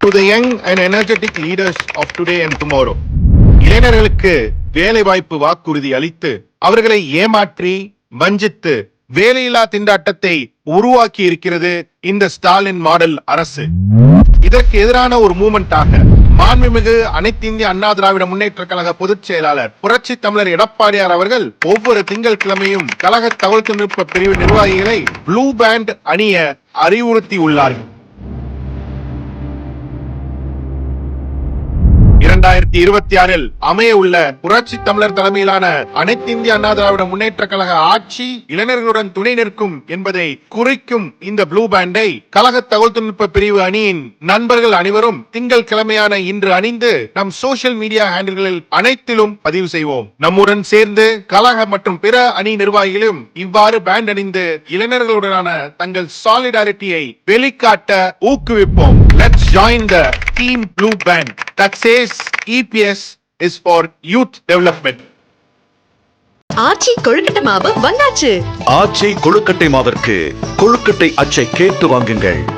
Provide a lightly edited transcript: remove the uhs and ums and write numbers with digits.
To the young and energetic leaders of today and tomorrow. இளைஞர்களுக்கு வேலை வாய்ப்பு வாக்குறுதி அளித்து அவர்களை ஏமாற்றி வஞ்சித்து வேலையில்லா திண்டாட்டத்தை உருவாக்கி இருக்கிறது இந்த ஸ்டாலின் மாடல் அரசு. இதற்கு எதிரான ஒரு மூமெண்டாக மாண்புமிகு அனைத்து இந்திய அண்ணா திராவிட முன்னேற்ற கழக பொதுச் செயலாளர் புரட்சி தமிழர் எடப்பாடியார் அவர்கள் ஒவ்வொரு திங்கட்கிழமையும் கழக தகவல் தொழில்நுட்ப பிரிவு நிர்வாகிகளை ப்ளூ பேண்ட் அணிய அறிவுறுத்தி உள்ளார்கள். 2026 அமைய உள்ள புரட்சி தமிழர் தலைமையிலான அனைத்து இந்திய அண்ணா திராவிட முன்னேற்ற கழக ஆட்சி இளைஞர்களுடன் துணை நிற்கும் என்பதை குறிக்கும் இந்த ப்ளூ பேண்டை கழக தகவல் தொழில்நுட்ப பிரிவு அணியின் நண்பர்கள் அனைவரும் திங்கள் கிழமையான இன்று அணிந்து நம் சோசியல் மீடியா ஹேண்டில்களில் அனைத்திலும் பதிவு செய்வோம். நம்முடன் சேர்ந்து கழக மற்றும் பிற அணி நிர்வாகிகளும் இவ்வாறு பேண்ட் அணிந்து இளைஞர்களுடனான தங்கள் சாலிடாரிட்டியை வெளிக்காட்ட ஊக்குவிப்போம். Let's join the team Blue Band that says EPS is for youth development. ஆச்சி கொழுக்கட்டை மாவு வந்தாச்சு. ஆச்சி கொழுக்கட்டை மாவிற்கு கொழுக்கட்டை அச்சை கேட்டு வாங்குங்கள்.